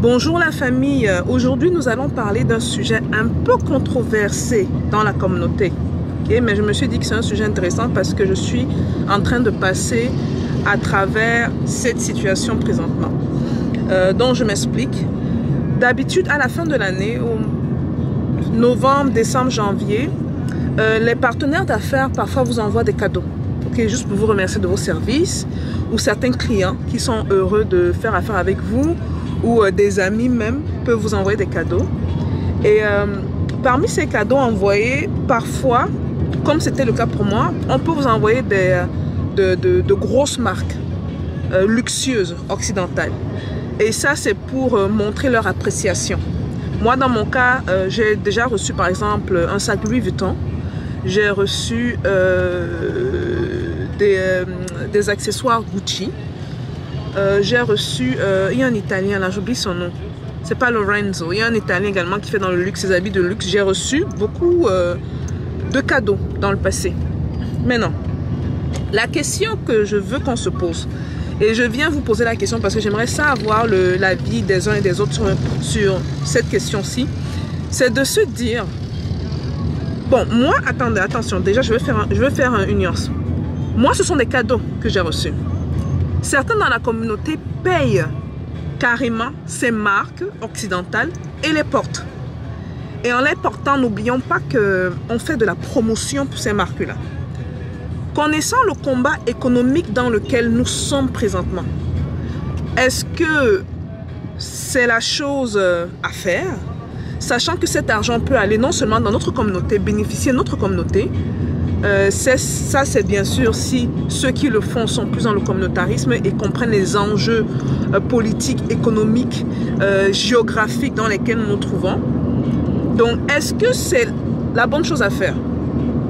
Bonjour la famille, aujourd'hui nous allons parler d'un sujet un peu controversé dans la communauté. Okay? Mais je me suis dit que c'est un sujet intéressant parce que je suis en train de passer à travers cette situation présentement. Donc je m'explique. D'habitude à la fin de l'année, au novembre, décembre, janvier, les partenaires d'affaires parfois vous envoient des cadeaux. Okay? Juste pour vous remercier de vos services, ou certains clients qui sont heureux de faire affaire avec vous, ou des amis même peuvent vous envoyer des cadeaux. Et parmi ces cadeaux envoyés, parfois, comme c'était le cas pour moi, on peut vous envoyer de grosses marques luxueuses, occidentales. Et ça, c'est pour montrer leur appréciation. Moi, dans mon cas, j'ai déjà reçu par exemple un sac Louis Vuitton. J'ai reçu des accessoires Gucci. J'ai reçu, il y a un Italien là, j'oublie son nom, c'est pas Lorenzo, il y a un Italien également qui fait dans le luxe, ses habits de luxe. J'ai reçu beaucoup de cadeaux dans le passé. Maintenant, la question que je veux qu'on se pose, et je viens vous poser la question parce que j'aimerais savoir l'avis des uns et des autres sur cette question-ci, c'est de se dire, bon, moi, attendez, attention, déjà je veux faire une nuance. Moi, ce sont des cadeaux que j'ai reçus. Certains dans la communauté payent carrément ces marques occidentales et les portent. Et en les portant, n'oublions pas qu'on fait de la promotion pour ces marques-là. Connaissant le combat économique dans lequel nous sommes présentement, est-ce que c'est la chose à faire, sachant que cet argent peut aller non seulement dans notre communauté, bénéficier de notre communauté, ça c'est bien sûr si ceux qui le font sont plus dans le communautarisme et comprennent les enjeux politiques, économiques, géographiques dans lesquels nous nous trouvons. Donc est-ce que c'est la bonne chose à faire?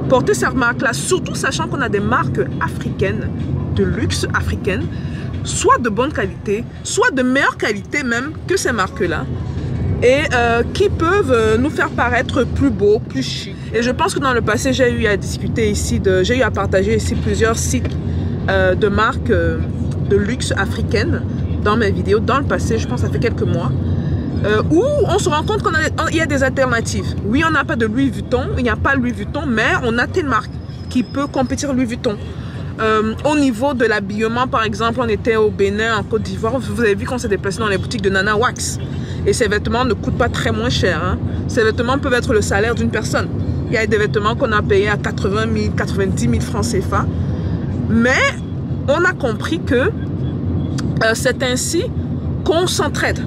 Porter ces marques-là, surtout sachant qu'on a des marques africaines, de luxe africaines, soit de bonne qualité, soit de meilleure qualité même que ces marques-là, et qui peuvent nous faire paraître plus beaux, plus chic. Et je pense que dans le passé, j'ai eu à discuter ici, j'ai eu à partager ici plusieurs sites de marques de luxe africaines dans mes vidéos. Dans le passé, je pense que ça fait quelques mois, où on se rend compte qu'il y a des alternatives. Oui, on n'a pas de Louis Vuitton, il n'y a pas Louis Vuitton, mais on a telle marque qui peut compétir Louis Vuitton. Au niveau de l'habillement, par exemple, on était au Bénin, en Côte d'Ivoire. Vous avez vu qu'on s'est déplacé dans les boutiques de Nana Wax. Et ces vêtements ne coûtent pas très moins cher. Hein. Ces vêtements peuvent être le salaire d'une personne. Il y a des vêtements qu'on a payés à 80 000, 90 000 francs CFA. Mais on a compris que c'est ainsi qu'on s'entraide.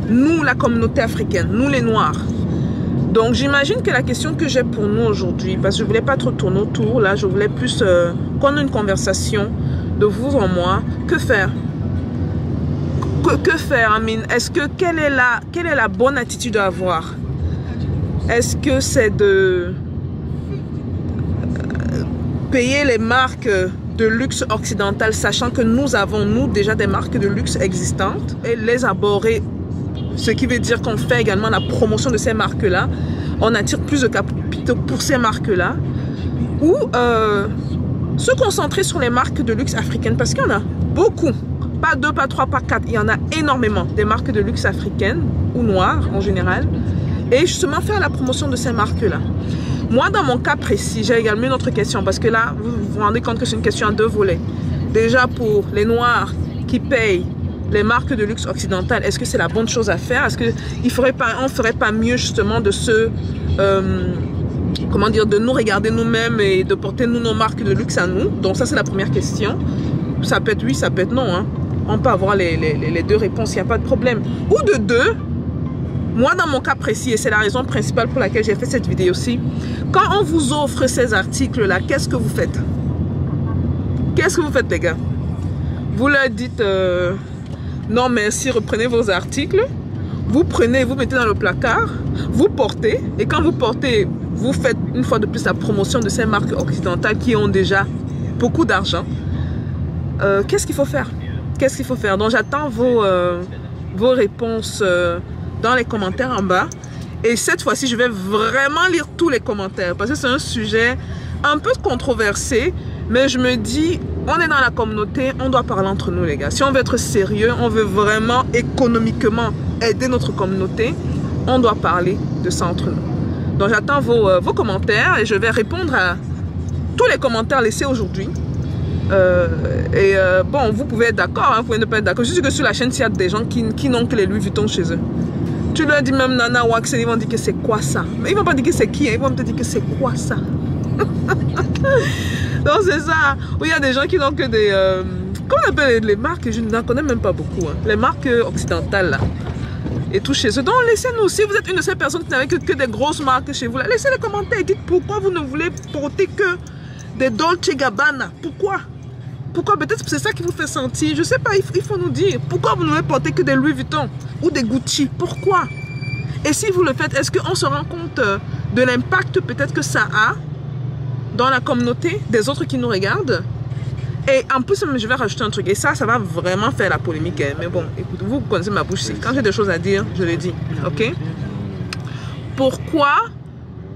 Nous, la communauté africaine, nous les Noirs. Donc j'imagine que la question que j'ai pour nous aujourd'hui, parce que je ne voulais pas trop tourner autour, là, je voulais plus qu'on ait une conversation de vous en moi. Que faire? Que faire, Amine? Quelle est la bonne attitude à avoir? Est-ce que c'est de payer les marques de luxe occidentales, sachant que nous avons, nous, déjà des marques de luxe existantes, et les aborder, ce qui veut dire qu'on fait également la promotion de ces marques-là, on attire plus de capitaux pour ces marques-là, ou se concentrer sur les marques de luxe africaines, parce qu'il y en a beaucoup. Pas 2, pas 3, pas 4, il y en a énormément, des marques de luxe africaines ou noires en général, et justement faire la promotion de ces marques-là. Moi, dans mon cas précis, j'ai également une autre question, parce que là, vous vous rendez compte que c'est une question à deux volets. Déjà, pour les Noirs qui payent les marques de luxe occidentales, est-ce que c'est la bonne chose à faire? Est-ce qu'on ne ferait pas mieux justement de comment dire, de nous regarder nous-mêmes et de porter nos marques de luxe à nous? Donc ça, c'est la première question. Ça peut être oui, ça peut être non, hein. On peut avoir les deux réponses, il n'y a pas de problème. Ou de deux, moi dans mon cas précis, et c'est la raison principale pour laquelle j'ai fait cette vidéo-ci, quand on vous offre ces articles-là, qu'est-ce que vous faites? Qu'est-ce que vous faites, les gars? Vous leur dites, non merci, reprenez vos articles, vous prenez, vous mettez dans le placard, vous portez, et quand vous portez, vous faites une fois de plus la promotion de ces marques occidentales qui ont déjà beaucoup d'argent. Qu'est-ce qu'il faut faire? Qu'est-ce qu'il faut faire? Donc j'attends vos réponses dans les commentaires en bas. Et cette fois-ci, je vais vraiment lire tous les commentaires parce que c'est un sujet un peu controversé, mais je me dis, on est dans la communauté, on doit parler entre nous les gars. Si on veut être sérieux, on veut vraiment économiquement aider notre communauté, on doit parler de ça entre nous. Donc j'attends vos commentaires et je vais répondre à tous les commentaires laissés aujourd'hui. Bon, vous pouvez être d'accord, hein, vous pouvez ne pas être d'accord. Je suis que sur la chaîne, s'il y a des gens qui n'ont que les Louis Vuitton chez eux. Tu leur dis même Nana Wax, ils vont dire que c'est quoi ça. Mais ils vont pas dire que c'est qui, hein, ils vont te dire que c'est quoi ça. Donc c'est ça. Où il y a des gens qui n'ont que des... comment on appelle les marques? Je n'en connais même pas beaucoup. Hein. Les marques occidentales là. Et tout chez eux. Donc laissez-nous, si vous êtes une de ces personnes qui n'avez que des grosses marques chez vous là, laissez les commentaires et dites pourquoi vous ne voulez porter que des Dolce Gabbana. Pourquoi? Pourquoi? Peut-être c'est ça qui vous fait sentir. Je sais pas, il faut nous dire. Pourquoi vous ne voulez porter que des Louis Vuitton ou des Gucci? Pourquoi? Et si vous le faites, est-ce qu'on se rend compte de l'impact peut-être que ça a dans la communauté des autres qui nous regardent? Et en plus, je vais rajouter un truc. Et ça va vraiment faire la polémique. Hein. Mais bon, écoutez, vous connaissez ma bouche. Quand j'ai des choses à dire, je le dis. Ok? Pourquoi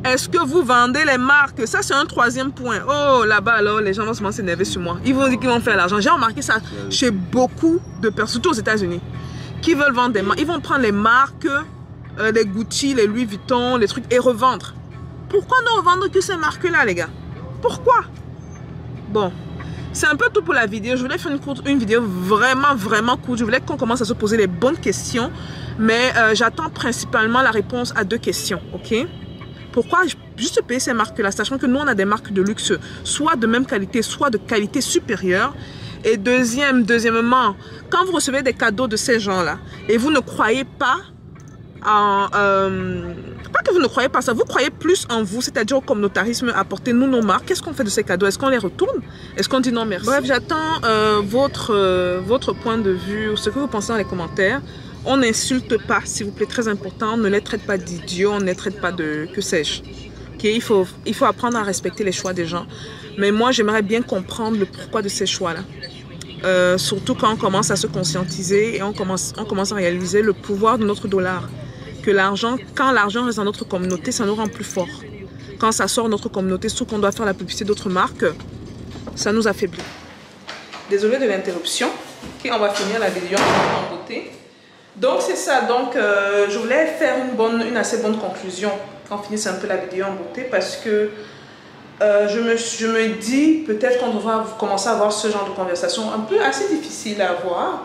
est-ce que vous vendez les marques? Ça, c'est un troisième point. Oh, là-bas, alors, les gens vont se s'énerver sur moi. Ils vont dire qu'ils vont faire l'argent. J'ai remarqué ça chez beaucoup de personnes, surtout aux États-Unis, qui veulent vendre des marques. Ils vont prendre les marques, les Gucci, les Louis Vuitton, les trucs, et revendre. Pourquoi ne revendre que ces marques-là, les gars? Pourquoi? Bon. C'est un peu tout pour la vidéo. Je voulais faire une vidéo vraiment courte. Je voulais qu'on commence à se poser les bonnes questions. Mais j'attends principalement la réponse à 2 questions. Ok? Pourquoi juste payer ces marques-là, sachant que nous, on a des marques de luxe, soit de même qualité, soit de qualité supérieure. Et deuxièmement, quand vous recevez des cadeaux de ces gens-là, et vous ne croyez pas en... pas que vous ne croyez pas ça, vous croyez plus en vous, c'est-à-dire au communautarisme, apportez-nous nos marques. Qu'est-ce qu'on fait de ces cadeaux? Est-ce qu'on les retourne? Est-ce qu'on dit non merci? Bref, j'attends votre point de vue, ce que vous pensez dans les commentaires. On n'insulte pas, s'il vous plaît, très important. On ne les traite pas d'idiots, on ne les traite pas de... que sais-je. Okay? Il faut apprendre à respecter les choix des gens. Mais moi, j'aimerais bien comprendre le pourquoi de ces choix-là. Surtout quand on commence à se conscientiser et on commence à réaliser le pouvoir de notre dollar. Que l'argent, quand l'argent reste dans notre communauté, ça nous rend plus forts. Quand ça sort de notre communauté, surtout qu'on doit faire la publicité d'autres marques, ça nous affaiblit. Désolée de l'interruption. Okay, on va finir la vidéo en beauté. Donc c'est ça. Donc je voulais faire une assez bonne conclusion quand on finisse un peu la vidéo en beauté parce que je me dis peut-être qu'on devra commencer à avoir ce genre de conversation un peu assez difficile à avoir,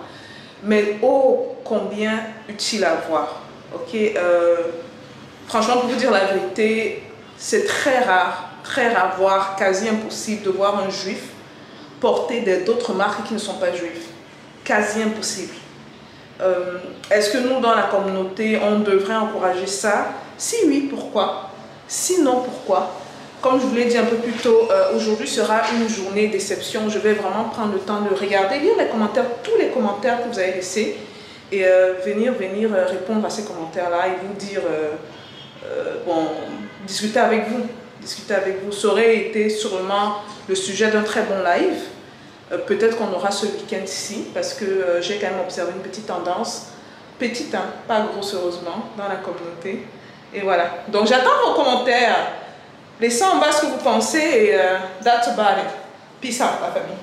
mais oh combien utile à avoir. Ok, franchement, pour vous dire la vérité, c'est très rare, voire quasi impossible de voir un juif porter d'autres marques qui ne sont pas juives. Quasi impossible. Est-ce que nous, dans la communauté, on devrait encourager ça? Si oui, pourquoi? Sinon, pourquoi? Comme je vous l'ai dit un peu plus tôt, aujourd'hui sera une journée d'exception. Je vais vraiment prendre le temps de regarder, lire les commentaires, tous les commentaires que vous avez laissés. Et venir répondre à ces commentaires-là et vous dire, bon, discuter avec vous. Ça aurait été sûrement le sujet d'un très bon live. Peut-être qu'on aura ce week-end ici, parce que j'ai quand même observé une petite tendance, petite, hein, pas grosse heureusement, dans la communauté. Et voilà. Donc j'attends vos commentaires. Laissez en bas ce que vous pensez et that's about it. Peace out, la famille.